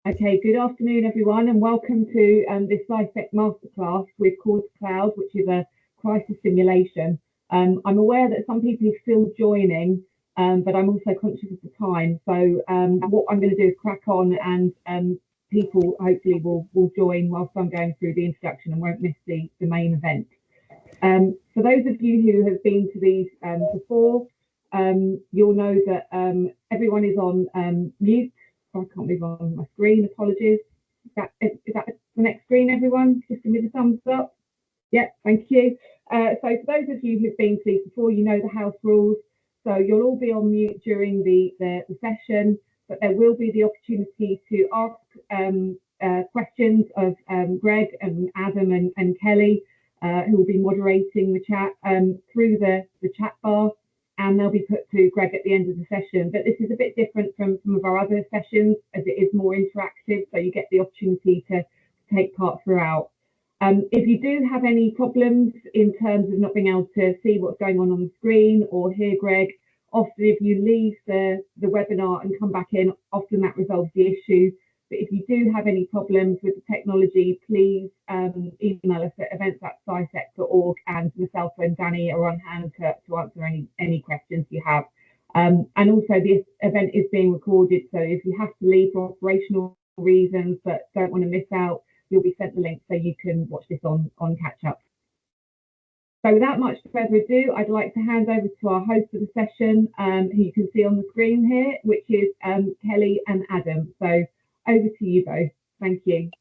Okay, good afternoon, everyone, and welcome to this CIISec Masterclass with Core to Cloud, which is a crisis simulation. I'm aware that some people are still joining, but I'm also conscious of the time. So what I'm going to do is crack on, and people hopefully will join whilst I'm going through the introduction and won't miss the main event. For those of you who have been to these before, you'll know that everyone is on mute. I can't move on my screen, apologies. Is that the next screen, everyone? Just give me the thumbs up. Yep, thank you. So for those of you who've been to these before, you know the house rules. So you'll all be on mute during the session, but there will be the opportunity to ask questions of Greg and Adam and Kelly, who will be moderating the chat through the chat bar. And they'll be put to Greg at the end of the session. But this is a bit different from some of our other sessions, as it is more interactive, so you get the opportunity to take part throughout. If you do have any problems in terms of not being able to see what's going on the screen or hear Greg, often if you leave the webinar and come back in, often that resolves the issue. But if you do have any problems with the technology, please email us at events@ciisec.org, and myself and Danny are on hand to answer any questions you have. And also, this event is being recorded, so if you have to leave for operational reasons but don't want to miss out, you'll be sent the link so you can watch this on catch up. So without much further ado, I'd like to hand over to our host of the session, who you can see on the screen here, which is Kelly and Adam. So over to you both. Thank you.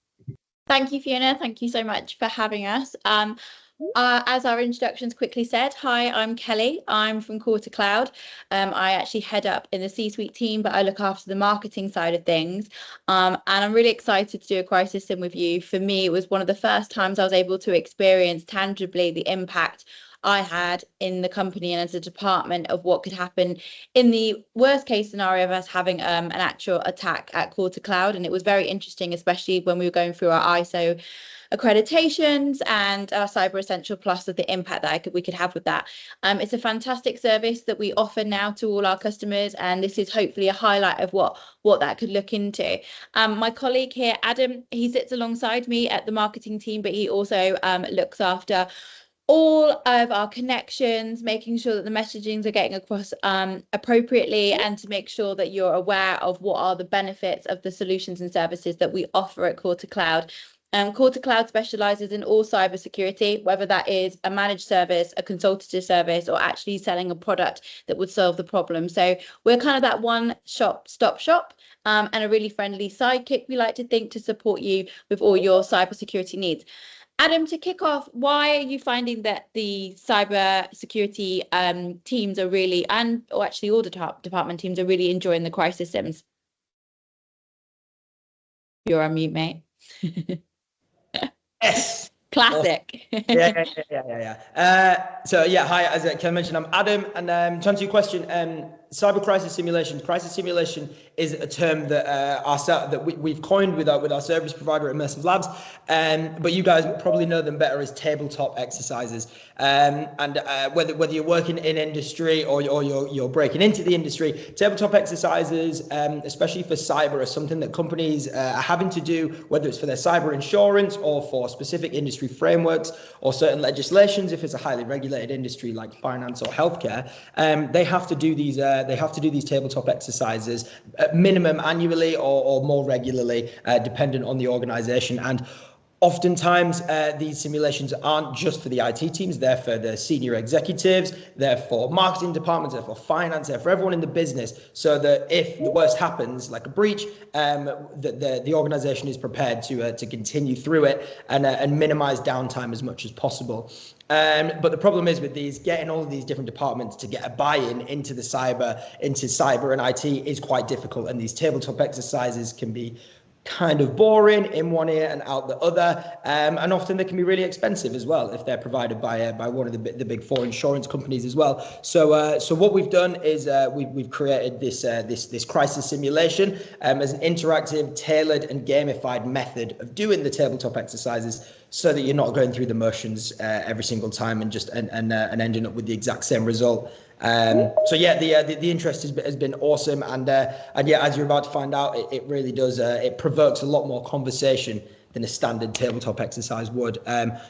Thank you, Fiona. Thank you so much for having us. As our introductions quickly said, hi, I'm Kelly. I'm from Core to Cloud. I actually head up in the C-suite team, but I look after the marketing side of things. And I'm really excited to do a crisis sim with you. For me, it was one of the first times I was able to experience tangibly the impact I had in the company and as a department of what could happen in the worst case scenario of us having an actual attack at Core to Cloud. And it was very interesting, especially when we were going through our ISO accreditations and our Cyber Essential Plus, of the impact that we could have with that. It's a fantastic service that we offer now to all our customers, and this is hopefully a highlight of what that could look into. My colleague here, Adam, he sits alongside me at the marketing team, but he also looks after all of our connections, making sure that the messagings are getting across appropriately, and to make sure that you're aware of what are the benefits of the solutions and services that we offer at Core to Cloud. Core to Cloud specialises in all cybersecurity, whether that is a managed service, a consultative service, or actually selling a product that would solve the problem. So we're kind of that one-stop shop and a really friendly sidekick, we like to think, to support you with all your cybersecurity needs. Adam, to kick off, why are you finding that the cybersecurity teams are really, or actually all the department teams are really enjoying the crisis sims? You're on mute, mate. Yes. Classic. Yeah. So yeah, hi, as Ken mentioned, I'm Adam, and to answer your question, cyber crisis simulation is a term that we've coined with our service provider, Immersive Labs, but you guys probably know them better as tabletop exercises. And whether you're working in industry or you're breaking into the industry, tabletop exercises, especially for cyber, are something that companies are having to do, whether it's for their cyber insurance or for specific industry frameworks or certain legislations. If it's a highly regulated industry like finance or healthcare, they have to do these tabletop exercises at minimum annually or more regularly, dependent on the organization. And oftentimes, these simulations aren't just for the IT teams, they're for the senior executives, they're for marketing departments, they're for finance, they're for everyone in the business, so that if the worst happens, like a breach, the organization is prepared to continue through it and minimize downtime as much as possible. But the problem is with getting all of these different departments to get a buy-in into cyber and IT is quite difficult, and these tabletop exercises can be kind of boring in one ear and out the other, and often they can be really expensive as well if they're provided by one of the big four insurance companies as well. So what we've done is we've created this crisis simulation as an interactive, tailored, and gamified method of doing the tabletop exercises, so that you're not going through the motions every single time and ending up with the exact same result. So yeah, the interest has been awesome, and yeah, as you're about to find out, it really does. It provokes a lot more conversation than a standard tabletop exercise would.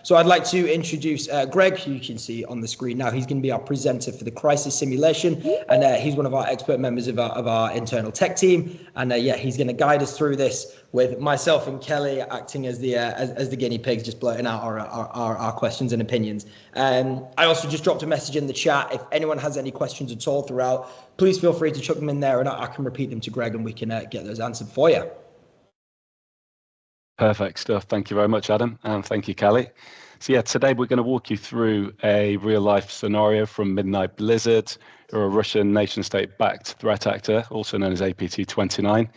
So I'd like to introduce Greg, who you can see on the screen now. He's going to be our presenter for the crisis simulation, and he's one of our expert members of our internal tech team. And yeah, he's going to guide us through this with myself and Kelly acting as the guinea pigs, just blurting out our questions and opinions. I also just dropped a message in the chat. If anyone has any questions at all throughout, please feel free to chuck them in there, and I can repeat them to Greg, and we can get those answered for you. Perfect stuff. Thank you very much, Adam, and thank you, Kelly. So yeah, today we're going to walk you through a real-life scenario from Midnight Blizzard, who are a Russian nation-state-backed threat actor, also known as APT-29.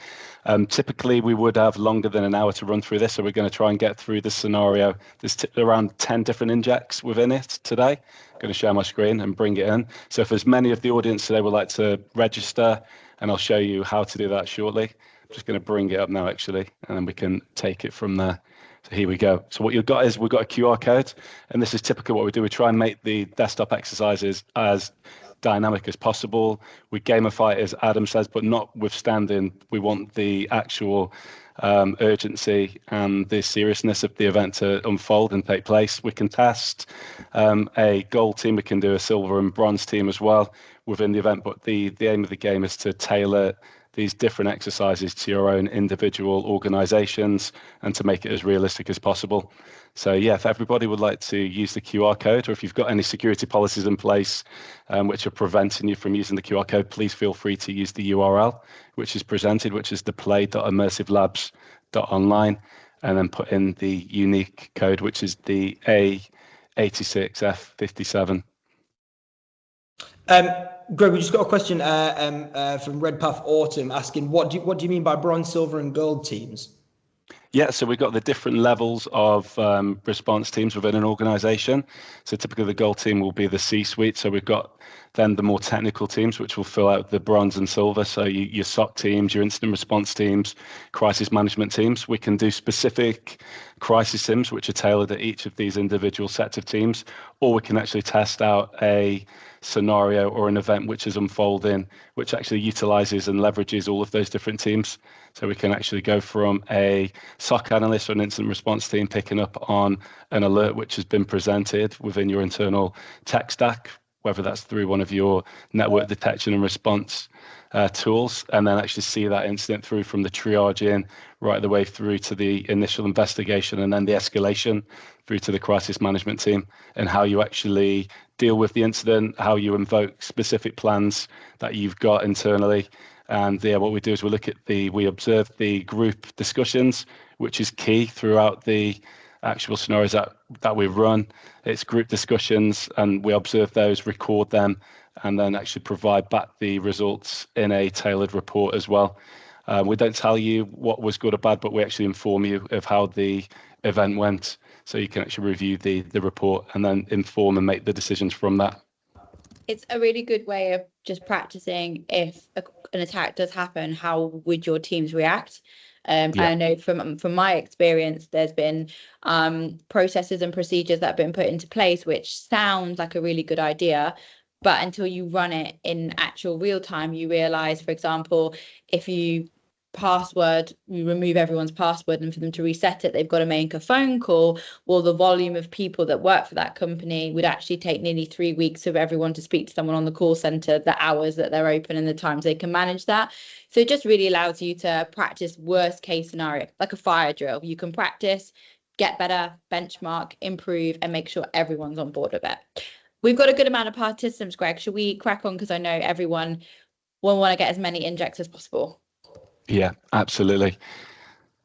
Typically, we would have longer than an hour to run through this, so we're going to try and get through the scenario. There's around 10 different injects within it today. I'm going to share my screen and bring it in. So if there's many of the audience today would like to register, and I'll show you how to do that shortly. I'm just going to bring it up now, actually, and then we can take it from there. So here we go. So what you've got is we've got a QR code, and this is typically what we do. We try and make the desktop exercises as dynamic as possible. We gamify it, as Adam says, but notwithstanding, we want the actual urgency and the seriousness of the event to unfold and take place. We can test a gold team. We can do a silver and bronze team as well within the event, but the aim of the game is to tailor these different exercises to your own individual organizations and to make it as realistic as possible. So yeah, if everybody would like to use the QR code, or if you've got any security policies in place which are preventing you from using the QR code, please feel free to use the URL which is presented, which is the play.immersivelabs.online, and then put in the unique code, which is the A86F57. Greg, we just got a question from Redpath Autumn asking, what do you mean by bronze, silver, and gold teams? Yeah, so we've got the different levels of response teams within an organization. So typically the gold team will be the C-suite. So we've got then the more technical teams, which will fill out the bronze and silver. So your SOC teams, your incident response teams, crisis management teams. We can do specific crisis sims, which are tailored at each of these individual sets of teams, or we can actually test out a scenario or an event which is unfolding, which actually utilizes and leverages all of those different teams. So we can actually go from a SOC analyst or an incident response team picking up on an alert which has been presented within your internal tech stack, whether that's through one of your network detection and response tools, and then actually see that incident through from the triaging right the way through to the initial investigation, and then the escalation through to the crisis management team, and how you actually deal with the incident, how you invoke specific plans that you've got internally. And yeah, what we do is we observe the group discussions, which is key throughout the actual scenarios that we run. It's group discussions, and we observe those, record them, and then actually provide back the results in a tailored report as well. We don't tell you what was good or bad, but we actually inform you of how the event went, so you can actually review the report and then inform and make the decisions from that. It's a really good way of just practicing if an attack does happen, how would your teams react? Yeah. I know from my experience, there's been processes and procedures that have been put into place, which sound like a really good idea. But until you run it in actual real time, you realize, for example, if you remove everyone's password, and for them to reset it, they've got to make a phone call. Well, the volume of people that work for that company would actually take nearly 3 weeks for everyone to speak to someone on the call center, the hours that they're open and the times they can manage that. So it just really allows you to practice worst case scenario, like a fire drill. You can practice, get better, benchmark, improve, and make sure everyone's on board with it. We've got a good amount of participants, Greg. Should we crack on? Because I know everyone will want to get as many injects as possible. Yeah, absolutely.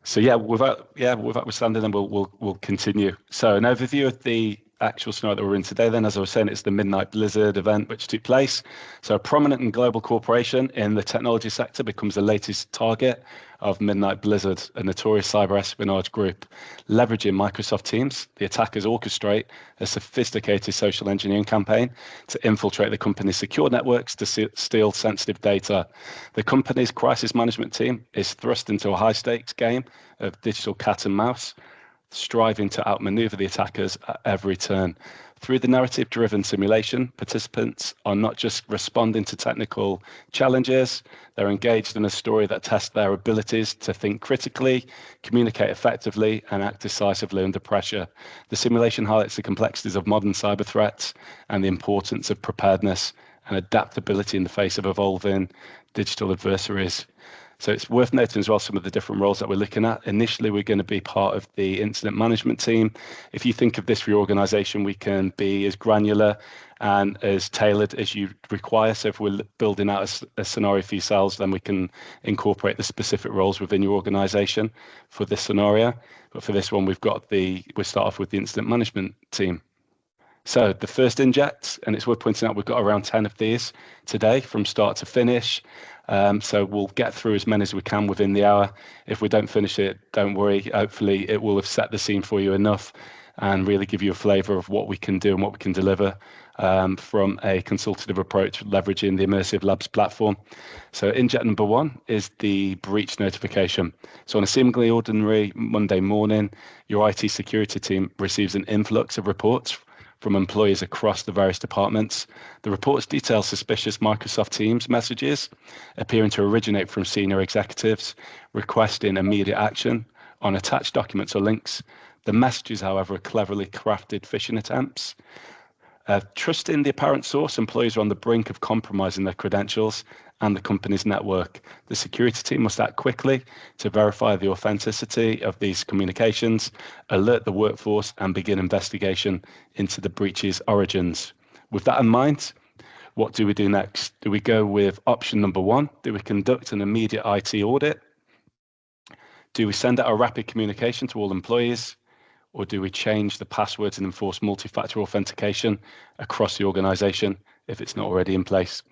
So yeah, withoutstanding, then we'll continue. So an overview of the actual scenario that we're in today. Then, as I was saying, it's the Midnight Blizzard event which took place. So a prominent and global corporation in the technology sector becomes the latest target of Midnight Blizzard, a notorious cyber espionage group. Leveraging Microsoft Teams, the attackers orchestrate a sophisticated social engineering campaign to infiltrate the company's secure networks to steal sensitive data. The company's crisis management team is thrust into a high-stakes game of digital cat and mouse. striving to outmaneuver the attackers at every turn. Through the narrative-driven simulation, participants are not just responding to technical challenges, they're engaged in a story that tests their abilities to think critically, communicate effectively, and act decisively under pressure. The simulation highlights the complexities of modern cyber threats and the importance of preparedness and adaptability in the face of evolving digital adversaries. So it's worth noting as well some of the different roles that we're looking at. Initially, we're going to be part of the incident management team. If you think of this for your organization, we can be as granular and as tailored as you require. So if we're building out a scenario for yourselves, then we can incorporate the specific roles within your organization for this scenario. But for this one, we start off with the incident management team. So the first inject, and it's worth pointing out, we've got around 10 of these today from start to finish. So we'll get through as many as we can within the hour. If we don't finish it, don't worry. Hopefully it will have set the scene for you enough and really give you a flavour of what we can do and what we can deliver from a consultative approach, leveraging the Immersive Labs platform. So inject number 1 is the breach notification. So on a seemingly ordinary Monday morning, your IT security team receives an influx of reports from employees across the various departments. The reports detail suspicious Microsoft Teams messages appearing to originate from senior executives requesting immediate action on attached documents or links. The messages, however, are cleverly crafted phishing attempts. Trusting the apparent source, employees are on the brink of compromising their credentials and the company's network. The security team must act quickly to verify the authenticity of these communications, alert the workforce, and begin investigation into the breach's origins. With that in mind, what do we do next? Do we go with option number 1? Do we conduct an immediate IT audit? Do we send out a rapid communication to all employees? Or do we change the passwords and enforce multi-factor authentication across the organization if it's not already in place?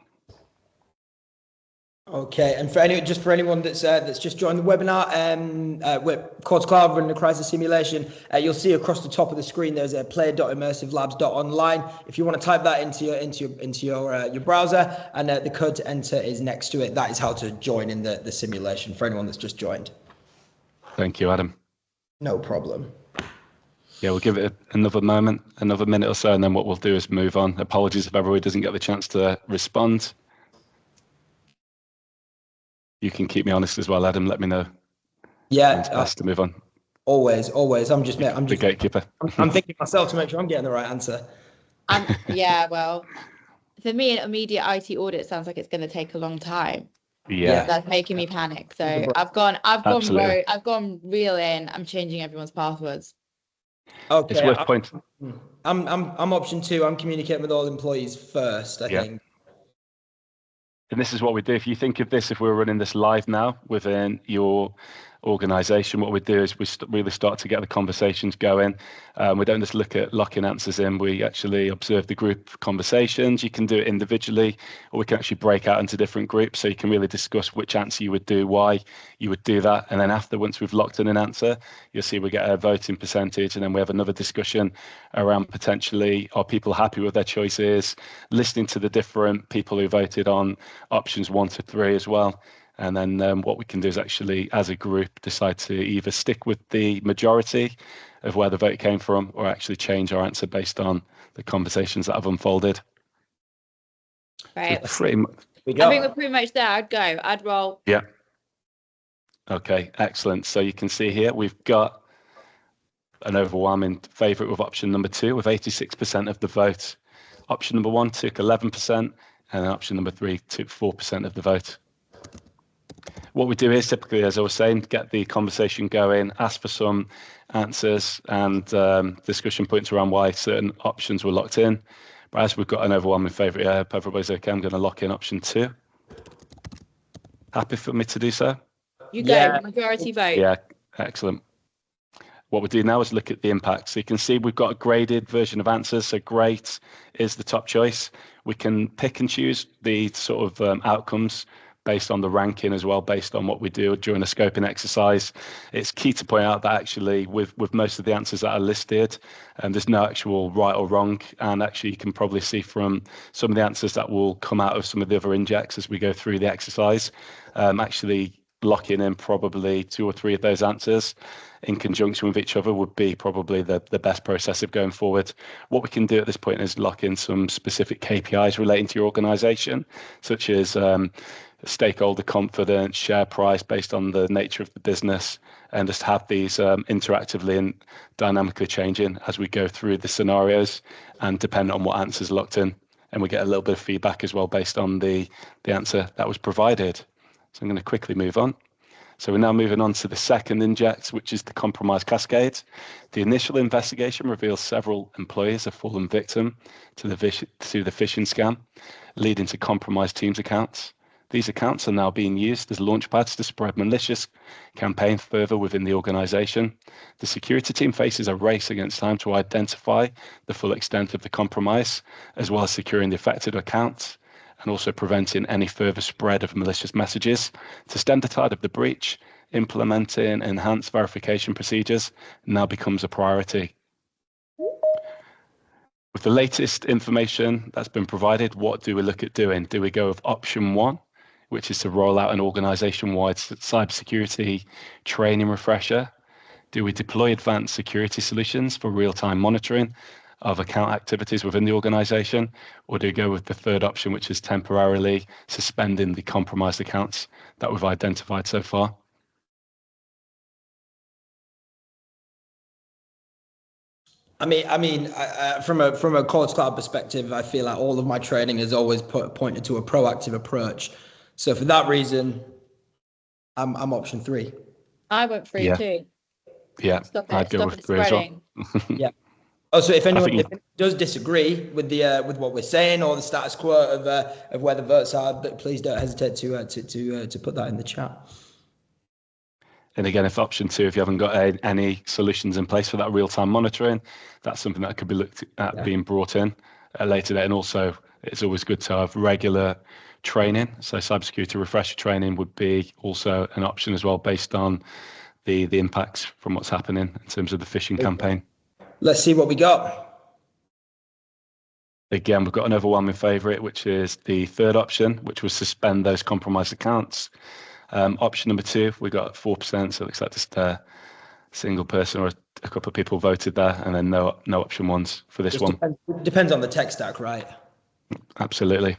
Okay, and for anyone that's just joined the webinar, we're Quartz Cloud running a crisis simulation. You'll see across the top of the screen there's a play.immersivelabs.online. If you want to type that into your browser, and the code to enter is next to it. That is how to join in the simulation for anyone that's just joined. Thank you, Adam. No problem. Yeah, we'll give it another moment, another minute or so, and then what we'll do is move on. Apologies if everybody doesn't get the chance to respond. You can keep me honest as well, Adam. Let me know. Yeah, it's best to move on. Always. I'm just the gatekeeper. I'm thinking myself to make sure I'm getting the right answer. Yeah, well, for me, an immediate IT audit sounds like it's going to take a long time. Yeah, that's making me panic. So I've gone real in. I'm changing everyone's passwords. Okay, it's worth pointing. I'm option 2. I'm communicating with all employees first, I think. And this is what we do. If you think of this, if we were running this live now within your organization, what we do is we really start to get the conversations going. We don't just look at locking answers in, we actually observe the group conversations. You can do it individually, or we can actually break out into different groups, so you can really discuss which answer you would do, why you would do that. And then after, once we've locked in an answer, you'll see we get a voting percentage, and then we have another discussion around potentially, are people happy with their choices, listening to the different people who voted on options 1 to 3 as well. And then what we can do is actually, as a group, decide to either stick with the majority of where the vote came from, or actually change our answer based on the conversations that have unfolded. Right. So I think we're pretty much there. I'd roll. Yeah. Okay, excellent. So you can see here, we've got an overwhelming favourite with option number 2, with 86% of the vote. Option number 1 took 11%, and then option number 3 took 4% of the vote. What we do is typically, as I was saying, get the conversation going, ask for some answers and discussion points around why certain options were locked in. But as we've got an overwhelming favourite, I hope everybody's okay. I'm going to lock in option 2. Happy for me to do so? You go, majority vote. Yeah, excellent. What we do now is look at the impact. So you can see we've got a graded version of answers. So great is the top choice. We can pick and choose the sort of outcomes based on the ranking as well, based on what we do during a scoping exercise. It's key to point out that actually with most of the answers that are listed, there's no actual right or wrong. And actually you can probably see from some of the answers that will come out of some of the other injects as we go through the exercise, actually locking in probably 2 or 3 of those answers in conjunction with each other would be probably the best process of going forward. What we can do at this point is lock in some specific KPIs relating to your organization, such as stakeholder confidence, share price based on the nature of the business, and just have these interactively and dynamically changing as we go through the scenarios and depending on what answers locked in. And we get a little bit of feedback as well based on the answer that was provided. So I'm going to quickly move on. So we're now moving on to the second inject, which is the compromise cascade. The initial investigation reveals several employees have fallen victim to the phishing scam, leading to compromised Teams accounts. These accounts are now being used as launchpads to spread malicious campaigns further within the organization. The security team faces a race against time to identify the full extent of the compromise, as well as securing the affected accounts and also preventing any further spread of malicious messages. To stem the tide of the breach, implementing enhanced verification procedures now becomes a priority. With the latest information that's been provided, what do we look at doing? Do we go with option 1, which is to roll out an organization-wide cybersecurity training refresher? Do we deploy advanced security solutions for real-time monitoring of account activities within the organization? Or do we go with the third option, which is temporarily suspending the compromised accounts that we've identified so far? I mean, from a College Cloud perspective, I feel like all of my training has always pointed to a proactive approach. So for that reason, I'm option 3. I went 3 too. Yeah, I'd go with 3 as well. Yeah. Also, if anyone does disagree with with what we're saying or the status quo of where the votes are, please don't hesitate to put that in the chat. And again, if option 2, if you haven't got any solutions in place for that real-time monitoring, that's something that could be looked at being brought in at a later date. And also, it's always good to have regular training. So cybersecurity refresher training would be also an option as well, based on the impacts from what's happening in terms of the phishing campaign. Let's see what we got. Again, we've got an overwhelming favourite, which is the third option, which was suspend those compromised accounts. Option number 2, we got 4%, so it looks like just a single person or a couple of people voted there, and then no option 1s for this one. Depends on the tech stack, right? Absolutely.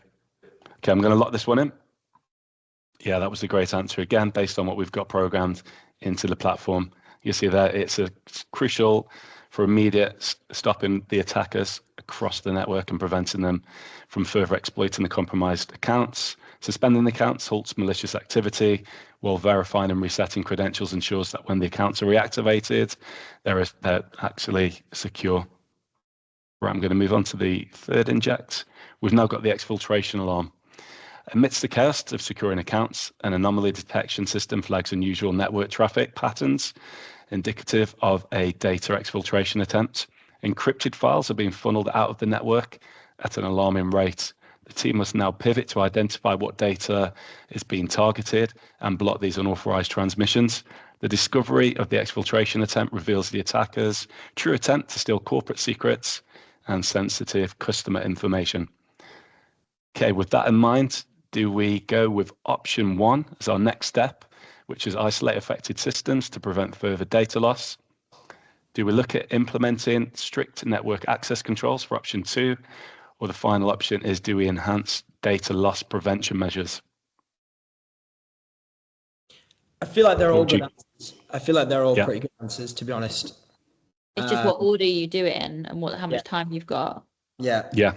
Okay, I'm going to lock this one in. Yeah, that was a great answer again, based on what we've got programmed into the platform. You see there, it's crucial for immediate stopping the attackers across the network and preventing them from further exploiting the compromised accounts. Suspending the accounts halts malicious activity, while verifying and resetting credentials ensures that when the accounts are reactivated, they're actually secure. Right, I'm going to move on to the third inject. We've now got the exfiltration alarm. Amidst the chaos of securing accounts, an anomaly detection system flags unusual network traffic patterns, indicative of a data exfiltration attempt. Encrypted files are being funneled out of the network at an alarming rate. The team must now pivot to identify what data is being targeted and block these unauthorized transmissions. The discovery of the exfiltration attempt reveals the attacker's true attempt to steal corporate secrets and sensitive customer information. Okay, with that in mind, do we go with option 1 as our next step, which is isolate affected systems to prevent further data loss? Do we look at implementing strict network access controls for option 2? Or the final option is, do we enhance data loss prevention measures? I feel like they're all good answers. I feel like they're all pretty good answers, to be honest. It's just what order you do it in and how much time you've got. Yeah.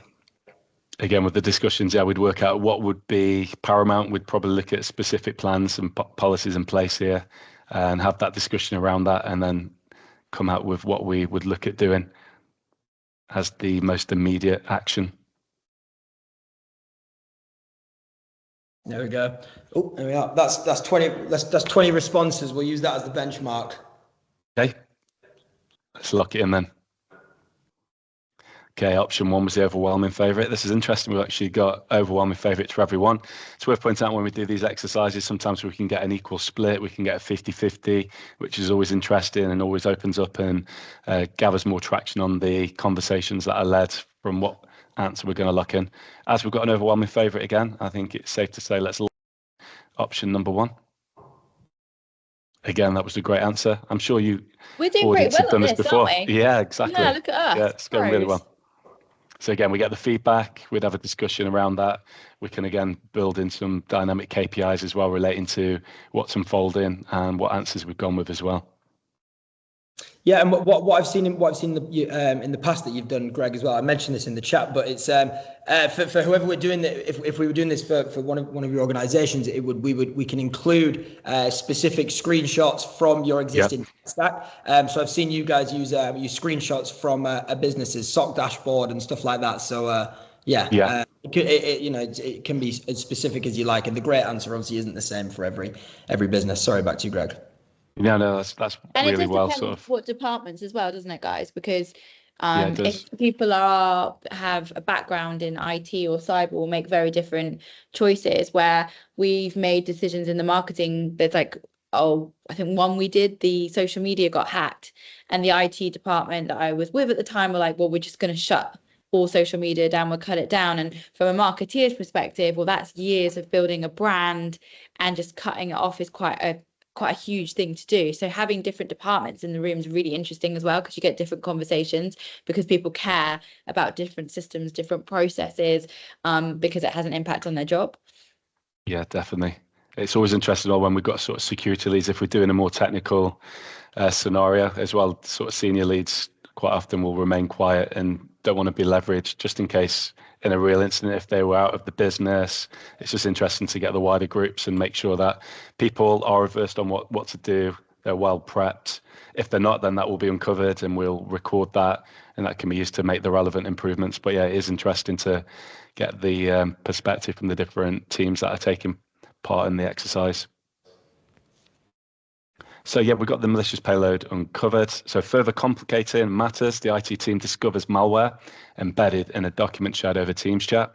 Again, with the discussions, we'd work out what would be paramount. We'd probably look at specific plans and policies in place here and have that discussion around that, and then come out with what we would look at doing as the most immediate action. There we go. Oh, there we are. That's 20. That's 20 responses. We'll use that as the benchmark. Okay. Let's lock it in then. Okay, option 1 was the overwhelming favourite. This is interesting. We've actually got overwhelming favourites for everyone. It's worth pointing out when we do these exercises, sometimes we can get an equal split. We can get a 50-50, which is always interesting and always opens up and gathers more traction on the conversations that are led from what answer we're going to lock in. As we've got an overwhelming favourite again, I think it's safe to say let's lock option number 1. Again, that was a great answer. I'm sure We're doing great audience have well on done this this, before. aren't we? Yeah, exactly. Yeah, look at us. Yeah, it's going really Pros. well. So again, we get the feedback, we'd have a discussion around that. We can again build in some dynamic KPIs as well relating to what's unfolding and what answers we've gone with as well. Yeah, and what I've seen in the past that you've done, Greg, as well. I mentioned this in the chat, but it's for whoever we're doing that. If we were doing this for one of your organisations, we can include specific screenshots from your existing stack. So I've seen you guys use screenshots from a business's SOC dashboard and stuff like that. So it can be as specific as you like, and the great answer obviously isn't the same for every business. Sorry, back to you, Greg. No, that's and really it does well depend sort on of. what departments as well, doesn't it, guys? Because it if people have a background in IT or cyber, will make very different choices. Where we've made decisions in the marketing, there's like, I think one we did, the social media got hacked, and the IT department that I was with at the time were like, well, we're just going to shut all social media down, we'll cut it down. And from a marketeer's perspective, well, that's years of building a brand, and just cutting it off is quite a huge thing to do. So having different departments in the room is really interesting as well, because you get different conversations, because people care about different systems, different processes, because it has an impact on their job. Yeah, definitely. It's always interesting when we've got sort of security leads, if we're doing a more technical scenario as well, sort of senior leads quite often will remain quiet and don't want to be leveraged, just in case in a real incident, if they were out of the business. It's just interesting to get the wider groups and make sure that people are versed on what to do. They're well prepped. If they're not, then that will be uncovered and we'll record that, and that can be used to make the relevant improvements. But yeah, it is interesting to get the perspective from the different teams that are taking part in the exercise. So yeah, we've got the malicious payload uncovered. So further complicating matters, the IT team discovers malware embedded in a document shared over Teams chat.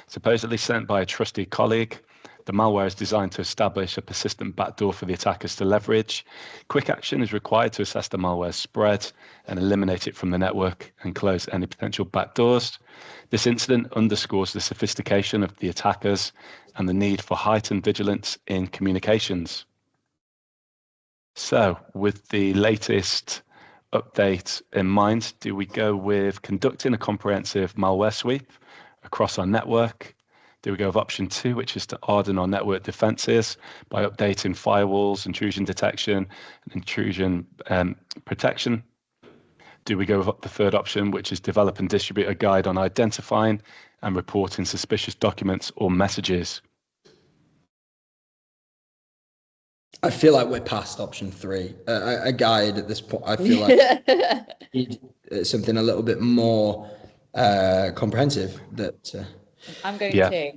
Supposedly sent by a trusted colleague, the malware is designed to establish a persistent backdoor for the attackers to leverage. Quick action is required to assess the malware's spread and eliminate it from the network and close any potential backdoors. This incident underscores the sophistication of the attackers and the need for heightened vigilance in communications. So with the latest update in mind, do we go with conducting a comprehensive malware sweep across our network? Do we go with option 2, which is to harden our network defenses by updating firewalls, intrusion detection, and intrusion protection? Do we go with the third option, which is develop and distribute a guide on identifying and reporting suspicious documents or messages? I feel like we're past option 3. A guide at this point. I feel like we need something a little bit more comprehensive. I'm going to.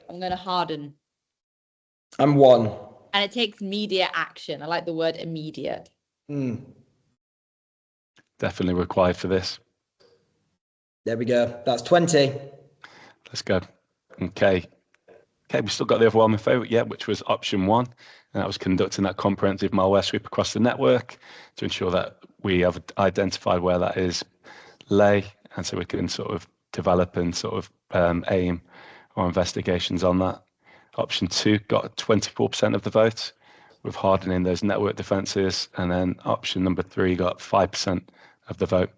I'm going to harden. I'm 1. And it takes immediate action. I like the word immediate. Definitely required for this. There we go. That's 20. Let's go. Okay, we still got the overwhelming favourite, which was option 1. And that was conducting that comprehensive malware sweep across the network to ensure that we have identified where that is lay, and so we can sort of develop and sort of aim our investigations on that. Option 2 got 24% of the vote, with hardening those network defenses, and then option number 3 got 5% of the vote.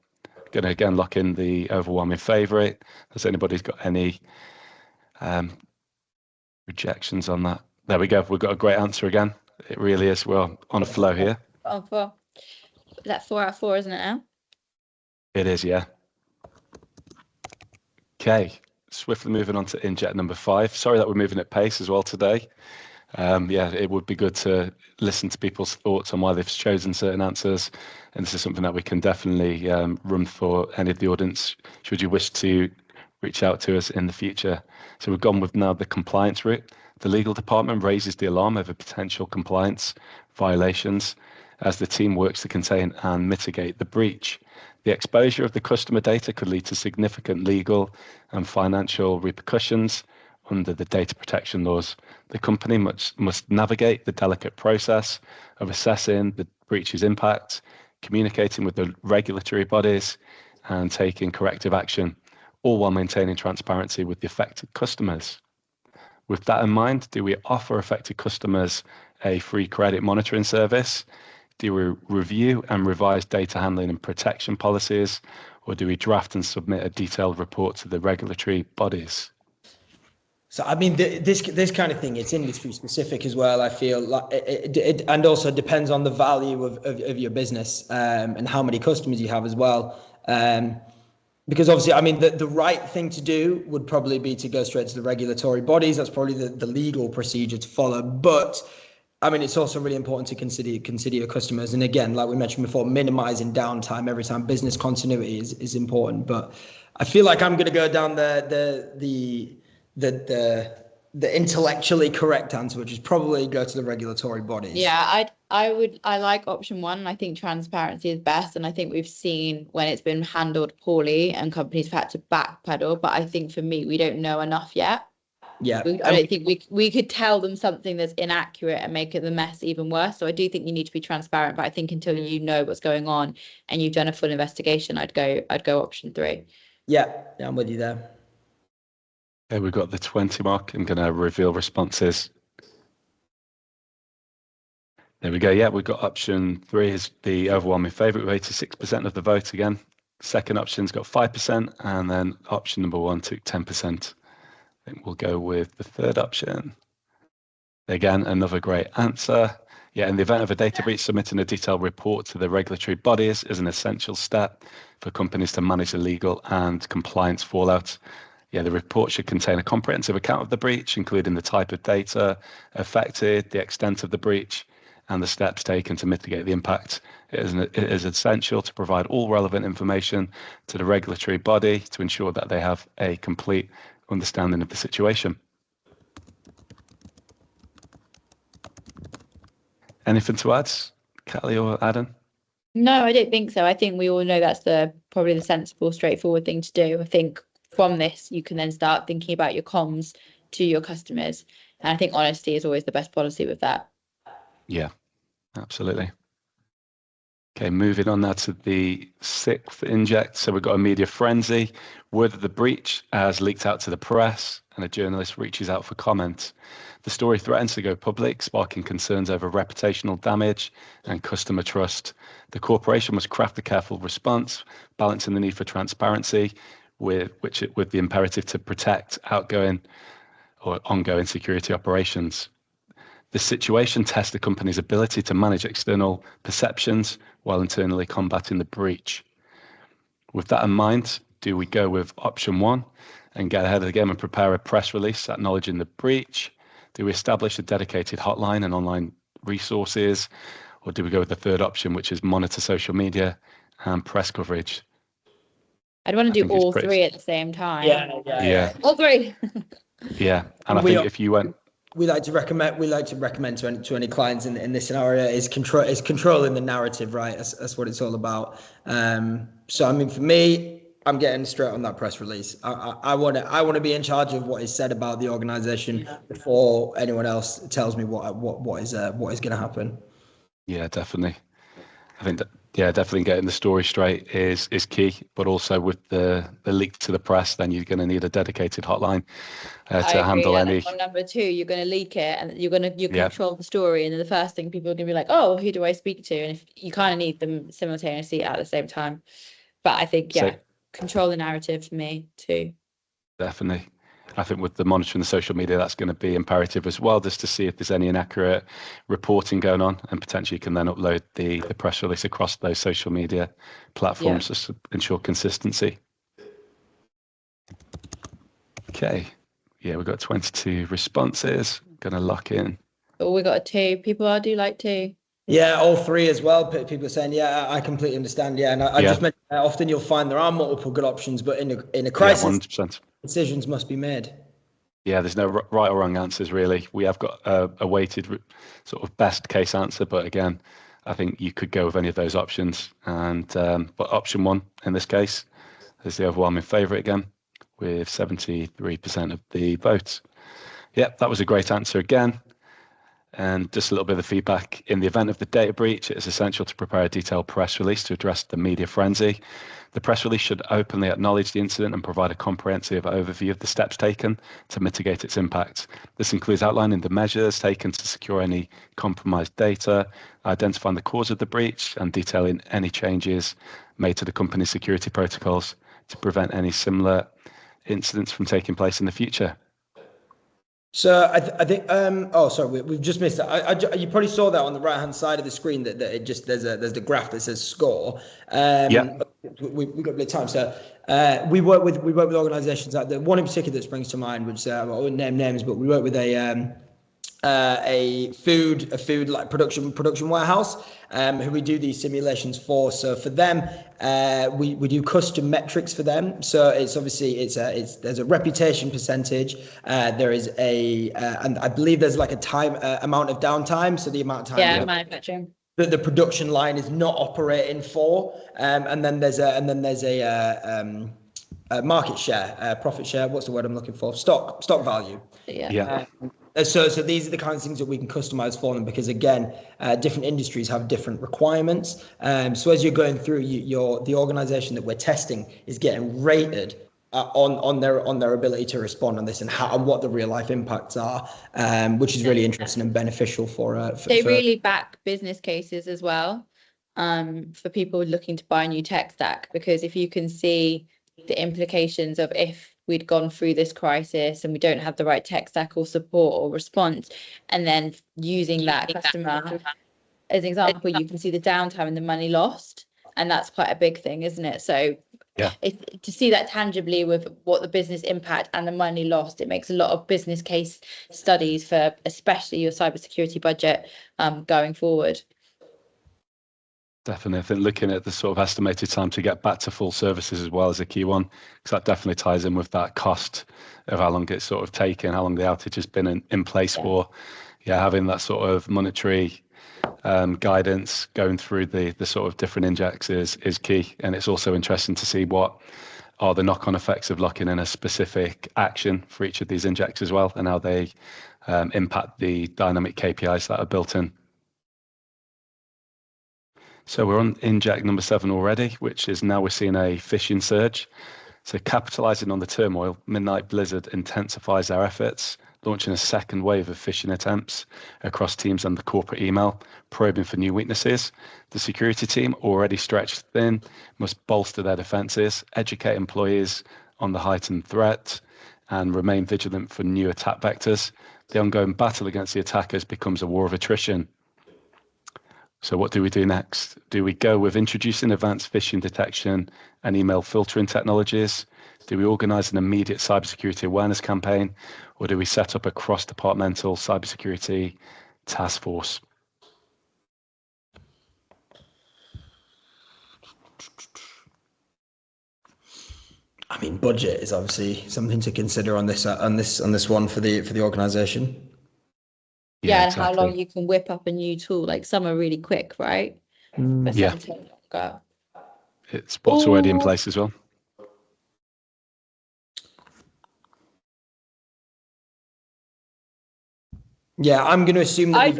Going to again lock in the overwhelming favourite. Has anybody got any rejections on that? There we go. We've got a great answer again. It really is. We're on a flow here. Oh, 4. Is that 4 out of 4, isn't it now? It is, yeah. Okay, swiftly moving on to inject number 5. Sorry that we're moving at pace as well today. It would be good to listen to people's thoughts on why they've chosen certain answers. And this is something that we can definitely run for any of the audience, should you wish to reach out to us in the future. So we've gone with now the compliance route. The legal department raises the alarm over potential compliance violations as the team works to contain and mitigate the breach. The exposure of the customer data could lead to significant legal and financial repercussions under the data protection laws. The company must navigate the delicate process of assessing the breach's impact, communicating with the regulatory bodies, and taking corrective action, all while maintaining transparency with the affected customers. With that in mind, do we offer affected customers a free credit monitoring service? Do we review and revise data handling and protection policies, or do we draft and submit a detailed report to the regulatory bodies? So I mean, this kind of thing, it's industry specific as well. I feel like it and also depends on the value of your business and how many customers you have as well. Because obviously, I mean, the right thing to do would probably be to go straight to the regulatory bodies. That's probably the legal procedure to follow. But I mean, it's also really important to consider your customers. And again, like we mentioned before, minimizing downtime every time. Business continuity is important. But I feel like I'm going to go down the intellectually correct answer, which is probably go to the regulatory bodies. Yeah, I like option one. I think transparency is best, and I think we've seen when it's been handled poorly and companies have had to backpedal. But I think for me, we don't know enough yet. Yeah, I don't think we could tell them something that's inaccurate and make it the mess even worse. So I do think you need to be transparent. But I think until you know what's going on and you've done a full investigation, I'd go option 3. Yeah, I'm with you there. Okay, we've got the 20 mark. I'm going to reveal responses. There we go. Yeah, we've got option 3 is the overwhelming favourite with 86% of the vote again. Second option's got 5%, and then option number 1 took 10%. I think we'll go with the third option. Again, another great answer. Yeah, in the event of a data breach, submitting a detailed report to the regulatory bodies is an essential step for companies to manage the legal and compliance fallout. Yeah, the report should contain a comprehensive account of the breach, including the type of data affected, the extent of the breach, and the steps taken to mitigate the impact. It is essential to provide all relevant information to the regulatory body to ensure that they have a complete understanding of the situation. Anything to add, Kelly or Adam? No, I don't think so. I think we all know that's probably the sensible, straightforward thing to do. I think from this, you can then start thinking about your comms to your customers. And I think honesty is always the best policy with that. Yeah, absolutely. Okay, moving on now to the 6th inject. So we've got a media frenzy. Word of the breach has leaked out to the press, and a journalist reaches out for comment. The story threatens to go public, sparking concerns over reputational damage and customer trust. The corporation must craft a careful response, balancing the need for transparency with the imperative to protect outgoing or ongoing security operations. The situation tests the company's ability to manage external perceptions while internally combating the breach. With that in mind, do we go with option 1 and get ahead of the game and prepare a press release acknowledging the breach? Do we establish a dedicated hotline and online resources? Or do we go with the third option, which is monitor social media and press coverage? I'd want to do all 3 at the same time. Yeah. All 3. Yeah, and I think if you went... We like to recommend to any clients in this scenario is controlling the narrative, right? That's what it's all about. So I mean, for me, I'm getting straight on that press release. I want to be in charge of what is said about the organization before anyone else tells me what is going to happen. Yeah, definitely. I think that definitely getting the story straight is key, but also with the leak to the press, then you're going to need a dedicated hotline to handle any. On number 2, you're going to leak it, and you control the story, and then the first thing people are going to be like, oh, who do I speak to? And if you kind of need them simultaneously at the same time. But I think control the narrative for me too. Definitely. I think with the monitoring the social media, that's going to be imperative as well, just to see if there's any inaccurate reporting going on, and potentially you can then upload the press release across those social media platforms just to ensure consistency. Okay. Yeah, we've got 22 responses. Going to lock in. Oh, we got a 2. People do like 2. Yeah, all 3 as well. People are saying, yeah, I completely understand. Yeah, and I just mentioned often you'll find there are multiple good options, but in a crisis, 100%. Decisions must be made. Yeah, there's no right or wrong answers really. We have got a weighted sort of best case answer, but again, I think you could go with any of those options. And but option 1 in this case is the overwhelming favourite again, with 73% of the votes. Yep, that was a great answer again. And just a little bit of feedback. In the event of the data breach, it is essential to prepare a detailed press release to address the media frenzy. The press release should openly acknowledge the incident and provide a comprehensive overview of the steps taken to mitigate its impact. This includes outlining the measures taken to secure any compromised data, identifying the cause of the breach, and detailing any changes made to the company's security protocols to prevent any similar incidents from taking place in the future. So I think oh sorry, we've just missed that. You probably saw that on the right hand side of the screen that it just there's the graph that says score. Yeah. We've got a bit of time. So we work with organisations that the one in particular that springs to mind, which I won't name names, but we work with a food like production warehouse who we do these simulations for. So for them, we do custom metrics for them. So it's obviously there's a reputation percentage. There is and I believe there's like a time amount of downtime. So the amount of time manufacturing that the production line is not operating for, and then there's a market share, profit share. What's the word I'm looking for? Stock value. Yeah. So these are the kinds of things that we can customize for them, because again, different industries have different requirements. So as you're going through, the organization that we're testing is getting rated on their ability to respond on this and what the real life impacts are, which is really interesting and beneficial for. They really back business cases as well, for people looking to buy a new tech stack, because if you can see the implications of if we'd gone through this crisis and we don't have the right tech stack or support or response, and then using that customer as an example, you can see the downtime and the money lost, and that's quite a big thing, isn't it? So yeah, to see that tangibly with what the business impact and the money lost, it makes a lot of business case studies for especially your cybersecurity budget going forward. Definitely. I think looking at the sort of estimated time to get back to full services as well is a key one, because that definitely ties in with that cost of how long it's sort of taken, how long the outage has been in place for. Yeah, having that sort of monetary guidance going through the sort of different injects is key. And it's also interesting to see what are the knock-on effects of locking in a specific action for each of these injects as well, and how they impact the dynamic KPIs that are built in. So we're on inject number 7 already, which is now we're seeing a phishing surge. So capitalizing on the turmoil, Midnight Blizzard intensifies their efforts, launching a second wave of phishing attempts across teams and the corporate email, probing for new weaknesses. The security team, already stretched thin, must bolster their defenses, educate employees on the heightened threat, and remain vigilant for new attack vectors. The ongoing battle against the attackers becomes a war of attrition. So what do we do next? Do we go with introducing advanced phishing detection and email filtering technologies? Do we organize an immediate cybersecurity awareness campaign? Or do we set up a cross-departmental cybersecurity task force? I mean, budget is obviously something to consider on this one for the organization. Yeah, and exactly. How long you can whip up a new tool. Like some are really quick, right? But yeah. It's what's already in place as well. Yeah, I'm going to assume that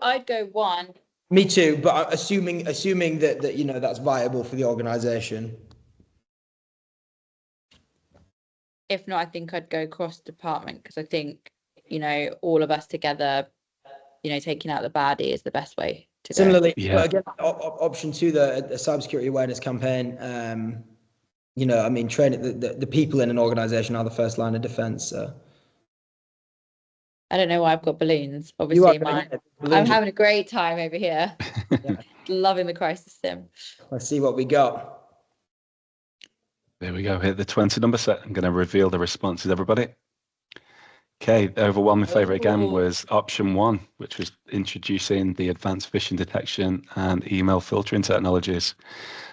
I'd go 1. Me too, but assuming that that's viable for the organization. If not, I think I'd go cross department, because I think all of us together, taking out the baddie is the best way to go. Similarly, again, option 2, the cybersecurity awareness campaign. I mean, training the people in an organization are the first line of defense. So. I don't know why I've got balloons. Obviously, I'm having a great time over here. Loving the crisis sim. Let's see what we got. There we go. Hit the 20 number set. I'm going to reveal the responses, everybody. Okay, the overwhelming favourite again was option 1, which was introducing the advanced phishing detection and email filtering technologies.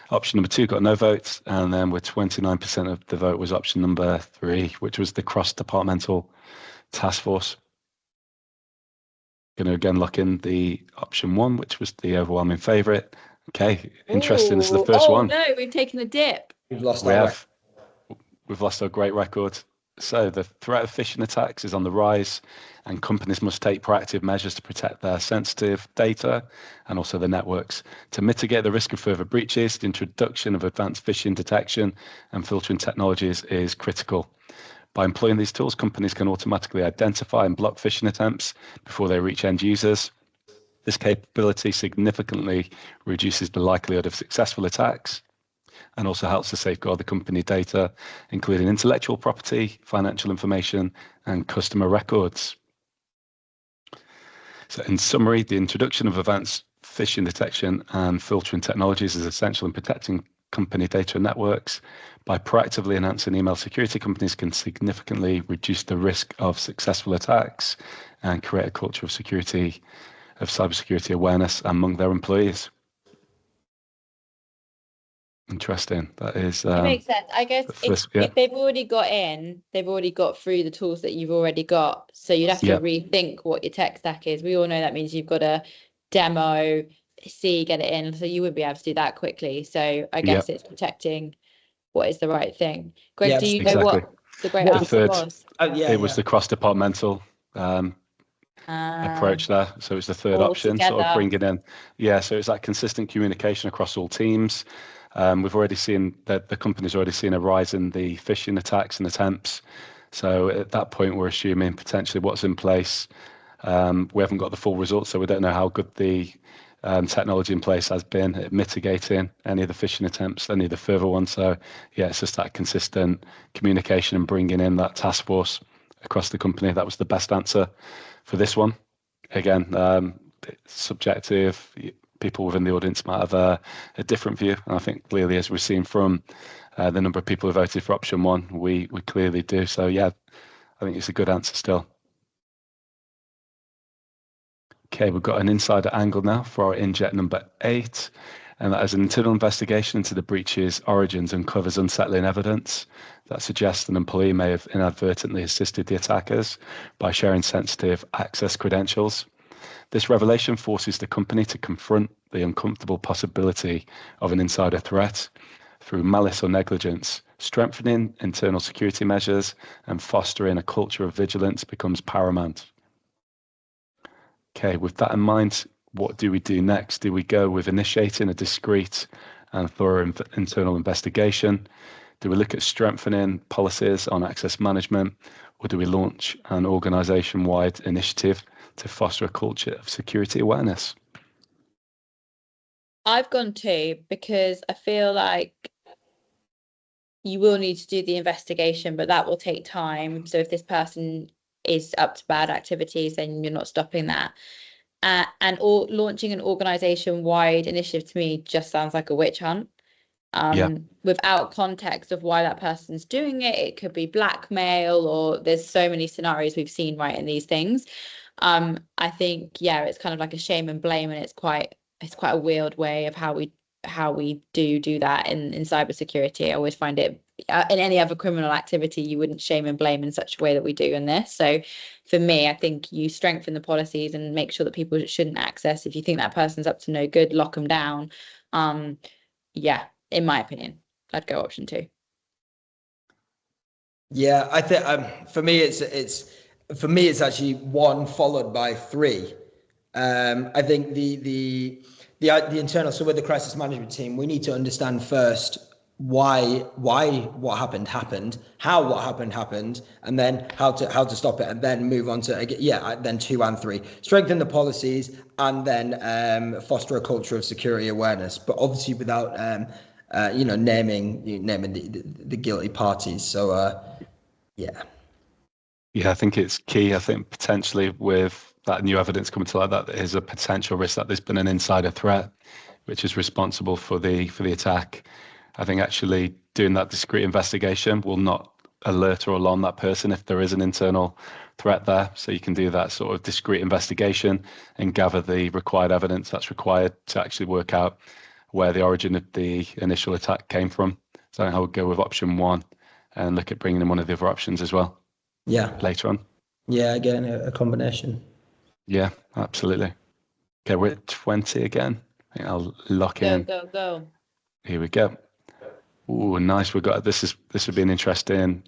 Option number 2 got no votes, and then with 29% of the vote was option number 3, which was the cross-departmental task force. Going to again lock in the option 1, which was the overwhelming favourite. Okay, interesting. This is the first one. Oh no, we've taken a dip. We've lost our great record. So the threat of phishing attacks is on the rise, and companies must take proactive measures to protect their sensitive data and also the networks. To mitigate the risk of further breaches, the introduction of advanced phishing detection and filtering technologies is critical. By employing these tools, companies can automatically identify and block phishing attempts before they reach end users. This capability significantly reduces the likelihood of successful attacks and also helps to safeguard the company data, including intellectual property, financial information, and customer records. So in summary, the introduction of advanced phishing detection and filtering technologies is essential in protecting company data and networks. By proactively enhancing email security, companies can significantly reduce the risk of successful attacks and create a culture of cybersecurity awareness among their employees. Interesting. That is. It makes sense. I guess if they've already got in, they've already got through the tools that you've already got. So you'd have to rethink what your tech stack is. We all know that means you've got to demo, get it in. So you wouldn't be able to do that quickly. So I guess it's protecting what is the right thing. Greg, do you know what the great answer was? It was the cross-departmental approach there. So it's the third option, sort of bringing in. Yeah, so it's that consistent communication across all teams. We've already seen that the company's already seen a rise in the phishing attacks and attempts. So at that point, we're assuming potentially what's in place. We haven't got the full results, so we don't know how good the technology in place has been at mitigating any of the phishing attempts, any of the further ones. So yeah, it's just that consistent communication and bringing in that task force across the company. That was the best answer for this one. Again, subjective. People within the audience might have a different view. And I think clearly, as we've seen from the number of people who voted for option one, we clearly do. So yeah, I think it's a good answer still. Okay, we've got an insider angle now for our inject number 8. And that is an internal investigation into the breach's origins uncovers unsettling evidence that suggests an employee may have inadvertently assisted the attackers by sharing sensitive access credentials. This revelation forces the company to confront the uncomfortable possibility of an insider threat through malice or negligence. Strengthening internal security measures and fostering a culture of vigilance becomes paramount. Okay, with that in mind, what do we do next? Do we go with initiating a discreet and thorough internal investigation? Do we look at strengthening policies on access management, or do we launch an organization-wide initiative to foster a culture of security awareness? I've gone 2 because I feel like you will need to do the investigation, but that will take time. So if this person is up to bad activities, then you're not stopping that. And launching an organization-wide initiative to me just sounds like a witch hunt. Without context of why that person's doing it, it could be blackmail, or there's so many scenarios we've seen right in these things. I think it's kind of like a shame and blame, and it's quite a weird way of how we do that in cybersecurity. I always find it in any other criminal activity you wouldn't shame and blame in such a way that we do in this. So for me, I think you strengthen the policies and make sure that people shouldn't access. If you think that person's up to no good, lock them down. In my opinion, I'd go option 2. Yeah, I think for me it's actually 1 followed by 3. I think the internal, so with the crisis management team, we need to understand first why what happened, how what happened, and then how to stop it, and then move on to then 2 and 3. Strengthen the policies, and then foster a culture of security awareness, but obviously without naming the guilty parties. So I think it's key. I think potentially with that new evidence coming to light, that there is a potential risk that there's been an insider threat, which is responsible for the attack. I think actually doing that discrete investigation will not alert or alarm that person if there is an internal threat there. So you can do that sort of discrete investigation and gather the required evidence that's required to actually work out where the origin of the initial attack came from. So I would go with option 1 and look at bringing in one of the other options as well. Yeah. Later on. Yeah, again, a combination. Yeah, absolutely. Okay, we're at 20 again. I think I'll lock in. Go. Here we go. Ooh, nice. We've got this would be an interesting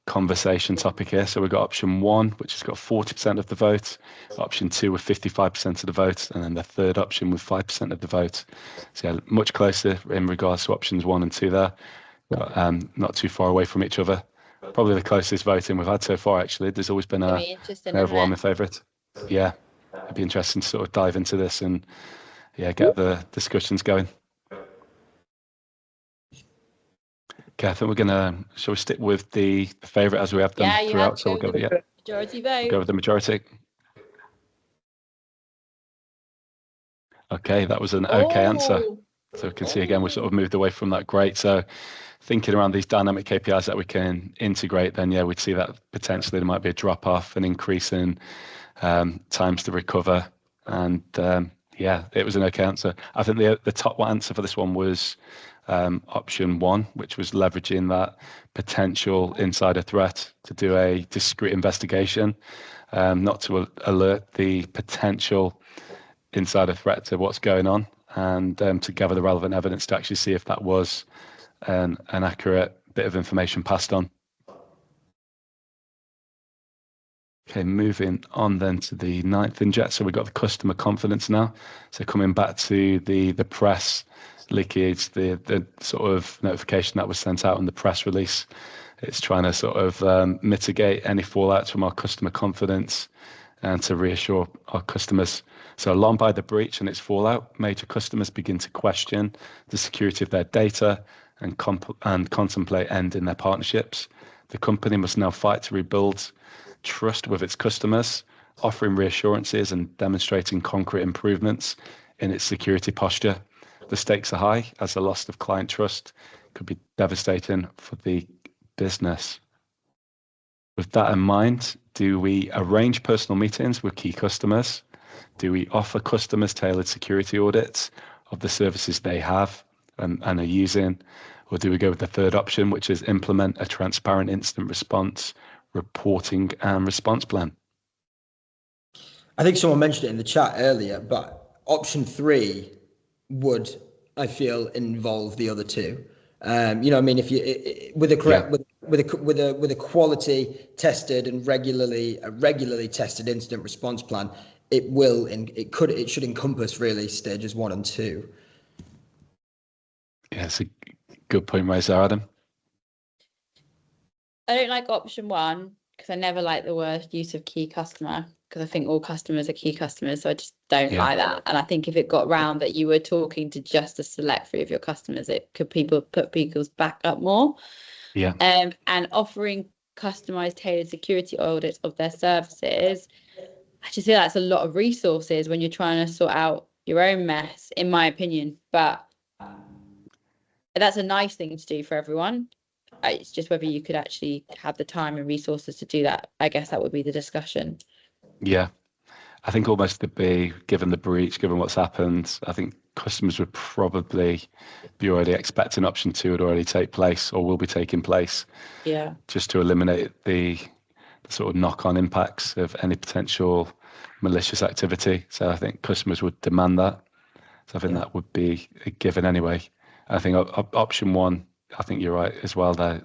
conversation topic here. So we've got option 1, which has got 40% of the vote, option 2 with 55% of the vote, and then the third option with 5% of the vote. So yeah, much closer in regards to options 1 and 2 there, but not too far away from each other. Probably the closest voting we've had so far, actually. There's always been an overwhelming favourite. Yeah, it'd be interesting to sort of dive into this and get the discussions going. Okay, I think we're gonna. Shall we stick with the favourite as we have done throughout? So we'll go with majority vote. We'll go with the majority. Okay, that was an okay answer. So we can see again we sort of moved away from that. Great. So thinking around these dynamic KPIs that we can integrate, then we'd see that potentially there might be a drop off, an increase in times to recover, and it was an okay answer. I think the top answer for this one was option 1, which was leveraging that potential insider threat to do a discrete investigation, not to alert the potential insider threat to what's going on, and to gather the relevant evidence to actually see if that was an accurate bit of information passed on. Okay, moving on then to the 9th inject. So we've got the customer confidence now. So coming back to the press leakage, the sort of notification that was sent out in the press release, it's trying to sort of mitigate any fallout from our customer confidence and to reassure our customers. So alarmed by the breach and its fallout, major customers begin to question the security of their data and contemplate ending their partnerships. The company must now fight to rebuild trust with its customers, offering reassurances and demonstrating concrete improvements in its security posture. The stakes are high, as the loss of client trust could be devastating for the business. With that in mind, do we arrange personal meetings with key customers? Do we offer customers tailored security audits of the services they have and are using? Or do we go with the third option, which is implement a transparent incident response reporting and response plan? I think someone mentioned it in the chat earlier, but option 3 would, I feel, involve the other two. I mean, if you with a correct with a quality tested and regularly tested incident response plan, it should encompass really stages 1 and 2. Yeah, it's a good point raised there, Adam. I don't like option 1 because I never like the word use of key customer, because I think all customers are key customers, so I just don't like that. And I think if it got round that you were talking to just a select few of your customers, it could put people's back up more. Yeah. And offering customized tailored security audits of their services, I just feel that's a lot of resources when you're trying to sort out your own mess, in my opinion. But that's a nice thing to do for everyone. It's just whether you could actually have the time and resources to do that. I guess that would be the discussion. Yeah, I think almost to be, given the breach, given what's happened, I think customers would probably be already expecting option 2 would already take place or will be taking place. Yeah. Just to eliminate the sort of knock-on impacts of any potential malicious activity. So I think customers would demand that. So I think that would be a given anyway. I think option 1, I think you're right as well there.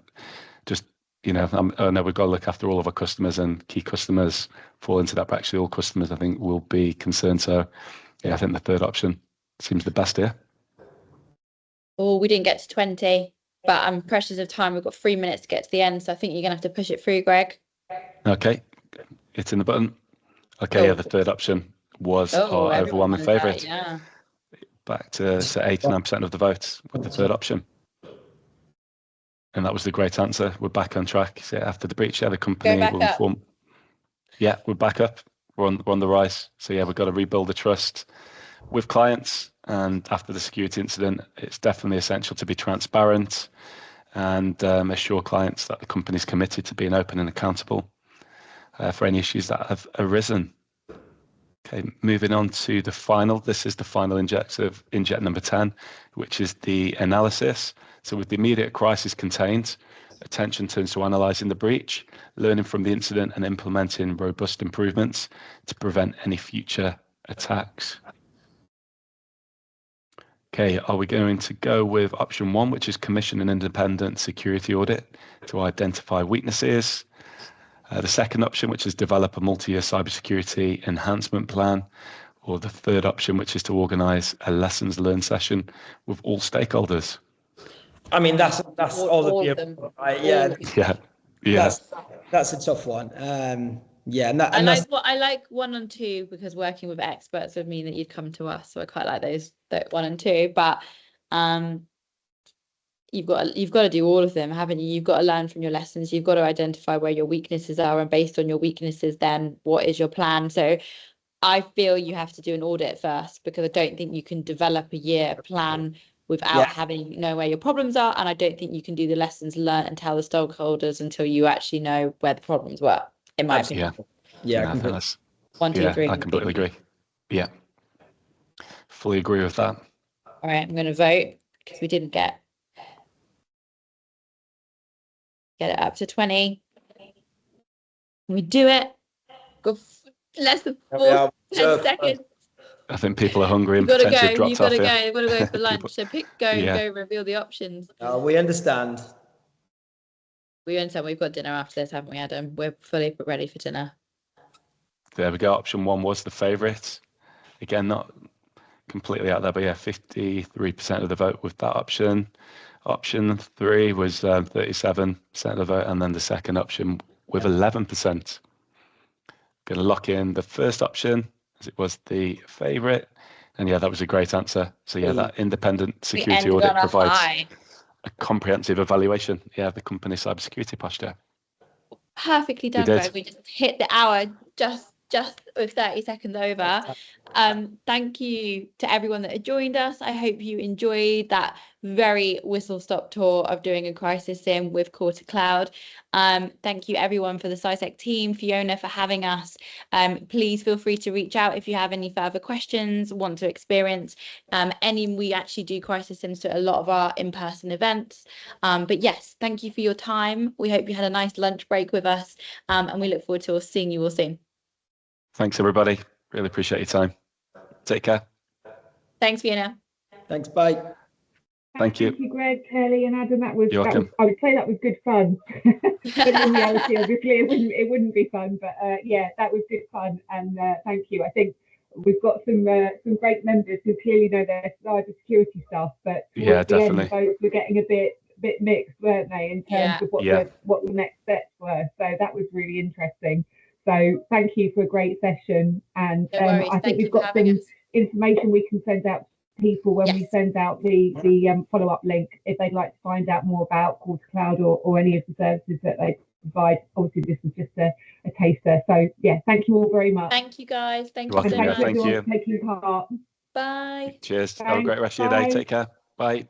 Just, I know we've got to look after all of our customers, and key customers fall into that, but actually all customers I think will be concerned. So I think the third option seems the best here. Oh, we didn't get to 20, but I'm precious of time. We've got 3 minutes to get to the end, so I think you're going to have to push it through, Greg. Okay, hitting the button. Okay, the third option was our overwhelming favourite. Yeah. Back to 89% of the votes with the third option. And that was the great answer. We're back on track. So after the breach, the company will inform. Yeah, we're back up. We're on the rise. So we've got to rebuild the trust with clients. And after the security incident, it's definitely essential to be transparent and assure clients that the company is committed to being open and accountable for any issues that have arisen. Okay, moving on to the final. This is the final inject number 10, which is the analysis. So with the immediate crisis contained, attention turns to analysing the breach, learning from the incident and implementing robust improvements to prevent any future attacks. Okay, are we going to go with option 1, which is commission an independent security audit to identify weaknesses? The second option, which is develop a multi-year cybersecurity enhancement plan, or the third option, which is to organise a lessons learned session with all stakeholders? I mean, that's all of of them. them, right? Yeah, Yeah. that's a tough one. Yeah, and I like 1 and 2 because working with experts would mean that you'd come to us, so I quite like that 1 and 2. But you've got to do all of them, haven't you? You've got to learn from your lessons. You've got to identify where your weaknesses are, and based on your weaknesses, then what is your plan? So I feel you have to do an audit first, because I don't think you can develop a year plan without having know where your problems are, and I don't think you can do the lessons learned and tell the stakeholders until you actually know where the problems were, in my opinion. Yeah, I think that's, 1, 2, 3. I completely agree. Yeah, fully agree with that. All right, I'm going to vote because we didn't get it up to 20. We do it. Go less than 10 seconds. I think people are hungry and You've got to potentially go. dropped You've got to off go. here. You've got to go for lunch. So go, reveal the options. We understand. We understand. We've got dinner after this, haven't we, Adam? We're fully ready for dinner. There we go. Option 1 was the favourite. Again, not completely out there, but yeah, 53% of the vote with that option. Option 3 was 37% of the vote, and then the second option with 11%. Going to lock in the first option, as it was the favourite. And yeah, that was a great answer. So yeah, that independent security audit provides a comprehensive evaluation, the company's cybersecurity posture. Perfectly done, guys. We just hit the hour just with 30 seconds over. Thank you to everyone that had joined us. I hope you enjoyed that very whistle-stop tour of doing a crisis sim with Core to Cloud. Thank you everyone for the CIISec team, Fiona for having us. Please feel free to reach out if you have any further questions, want to experience we actually do crisis sims to a lot of our in-person events. But yes, thank you for your time. We hope you had a nice lunch break with us, and we look forward to seeing you all soon. Thanks everybody. Really appreciate your time. Take care. Thanks, Fiona. Thanks, bye. Thank you. Thank you, Greg, Kelly, and Adam. I would say that was good fun. But in reality, obviously, it wouldn't be fun. But that was good fun, and thank you. I think we've got some great members who clearly know their cybersecurity stuff, but towards the end, votes were getting a bit mixed, weren't they, in terms of what the next steps were. So that was really interesting. So thank you for a great session, and I think we've got some information we can send out to people when we send out the follow-up link if they'd like to find out more about Core to Cloud or any of the services that they provide. Obviously, this was just a taster. So thank you all very much. Thank you, guys. Thank you welcome. so much. Thank you for taking part. Bye. Cheers. Have a great rest of your day. Take care. Bye.